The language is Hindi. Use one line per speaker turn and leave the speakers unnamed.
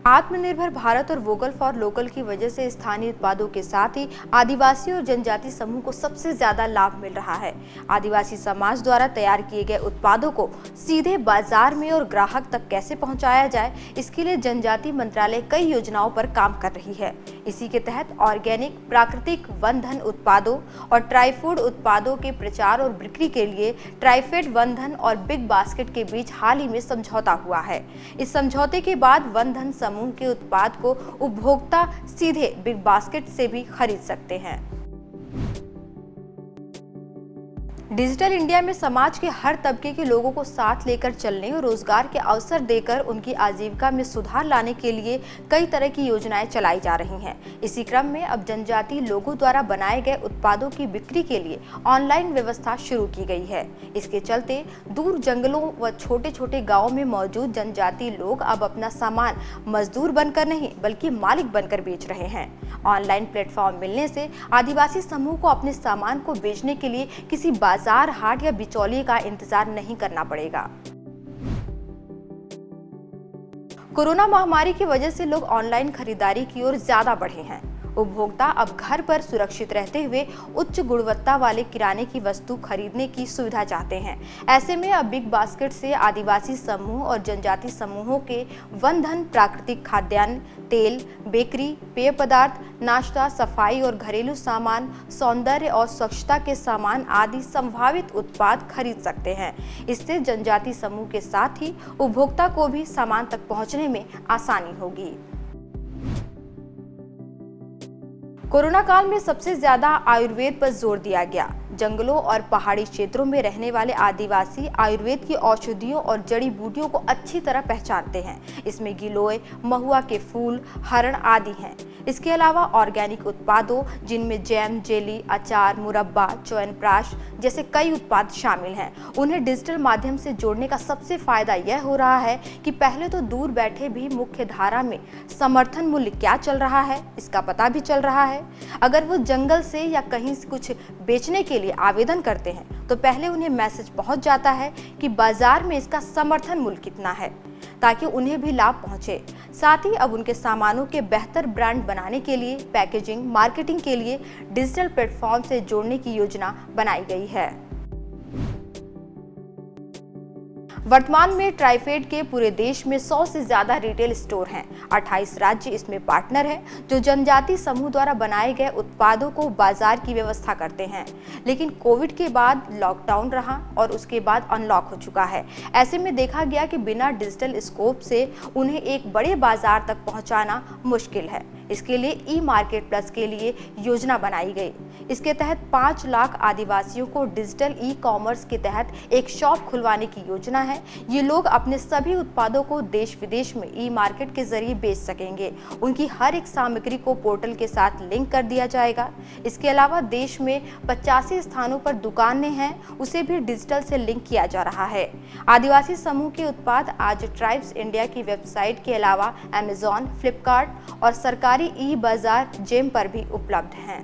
आत्मनिर्भर भारत और वोकल फॉर लोकल की वजह से स्थानीय उत्पादों के साथ ही आदिवासी और जनजाति समूह को सबसे ज्यादा लाभ मिल रहा है। आदिवासी समाज द्वारा तैयार किए गए उत्पादों को सीधे बाजार में और ग्राहक तक कैसे पहुंचाया जाए, इसके लिए जनजाति मंत्रालय कई योजनाओं पर काम कर रही है। इसी के तहत ऑर्गेनिक, प्राकृतिक, वन धन उत्पादों और ट्राईफूड उत्पादों के प्रचार और बिक्री के लिए ट्राइफेड वन धन और बिग बास्केट के बीच हाल ही में समझौता हुआ है। इस समझौते के बाद वन धन समूह के उत्पाद को उपभोक्ता सीधे बिग बास्केट से भी खरीद सकते हैं। डिजिटल इंडिया में समाज के हर तबके के लोगों को साथ लेकर चलने और रोजगार के अवसर देकर उनकी आजीविका में सुधार लाने के लिए कई तरह की योजनाएं चलाई जा रही हैं। इसी क्रम में अब जनजातीय लोगों द्वारा बनाए गए उत्पादों की बिक्री के लिए ऑनलाइन व्यवस्था शुरू की गई है। इसके चलते दूर जंगलों व छोटे छोटे गाँवों में मौजूद जनजातीय लोग अब अपना सामान मजदूर बनकर नहीं बल्कि मालिक बनकर बेच रहे हैं। ऑनलाइन प्लेटफॉर्म मिलने से आदिवासी समूह को अपने सामान को बेचने के लिए किसी बाजार, हाट या बिचौलिए का इंतजार नहीं करना पड़ेगा। कोरोना महामारी की वजह से लोग ऑनलाइन खरीदारी की ओर ज्यादा बढ़े हैं। उपभोक्ता अब घर पर सुरक्षित रहते हुए उच्च गुणवत्ता वाले किराने की वस्तु खरीदने की सुविधा चाहते हैं। ऐसे में अब बिग बास्केट से आदिवासी समूह और जनजाति समूहों के वन धन प्राकृतिक खाद्यान्न, तेल, बेकरी, पेय पदार्थ, नाश्ता, सफाई और घरेलू सामान, सौंदर्य और स्वच्छता के सामान आदि संभावित उत्पाद खरीद सकते हैं। इससे जनजाति समूह के साथ ही उपभोक्ता को भी सामान तक पहुंचने में आसानी होगी। कोरोना काल में सबसे ज्यादा आयुर्वेद पर जोर दिया गया। जंगलों और पहाड़ी क्षेत्रों में रहने वाले आदिवासी आयुर्वेद की औषधियों और जड़ी बूटियों को अच्छी तरह पहचानते हैं। इसमें गिलोय, महुआ के फूल, हरण आदि हैं। इसके अलावा ऑर्गेनिक उत्पादों जिनमें जैम, जेली, अचार, मुरब्बा, च्यवनप्राश जैसे कई उत्पाद शामिल हैं। उन्हें डिजिटल माध्यम से जोड़ने का सबसे फायदा यह हो रहा है कि पहले तो दूर बैठे भी मुख्य धारा में समर्थन मूल्य क्या चल रहा है इसका पता भी चल रहा है। अगर वो जंगल से या कहीं से कुछ बेचने के लिए आवेदन करते हैं तो पहले उन्हें मैसेज पहुंच जाता है कि बाजार में इसका समर्थन मूल्य कितना है, ताकि उन्हें भी लाभ पहुंचे। साथ ही अब उनके सामानों के बेहतर ब्रांड बनाने के लिए पैकेजिंग, मार्केटिंग के लिए डिजिटल प्लेटफॉर्म से जोड़ने की योजना बनाई गई है। वर्तमान में ट्राइफेड के पूरे देश में 100 से ज्यादा रिटेल स्टोर हैं। 28 राज्य इसमें पार्टनर हैं जो जनजाति समूह द्वारा बनाए गए उत्पादों को बाजार की व्यवस्था करते हैं। लेकिन कोविड के बाद लॉकडाउन रहा और उसके बाद अनलॉक हो चुका है। ऐसे में देखा गया कि बिना डिजिटल स्कोप से उन्हें एक बड़े बाजार तक पहुंचाना मुश्किल है। इसके लिए ई मार्केट प्लस के लिए योजना बनाई गई। इसके तहत 5 लाख आदिवासियों को डिजिटल ई कॉमर्स के तहत एक शॉप खुलवाने की योजना है। ये लोग अपने सभी उत्पादों को देश विदेश में ई मार्केट के जरिए बेच सकेंगे। उनकी हर एक सामग्री को पोर्टल के साथ लिंक कर दिया जाएगा। इसके अलावा देश में 85 स्थानों पर दुकानें हैं, उसे भी डिजिटल से लिंक किया जा रहा है। आदिवासी समूह के उत्पाद आज ट्राइब्स इंडिया की वेबसाइट के अलावा अमेजॉन, फ्लिपकार्ट और सरकारी ई बाजार जेम पर भी उपलब्ध हैं।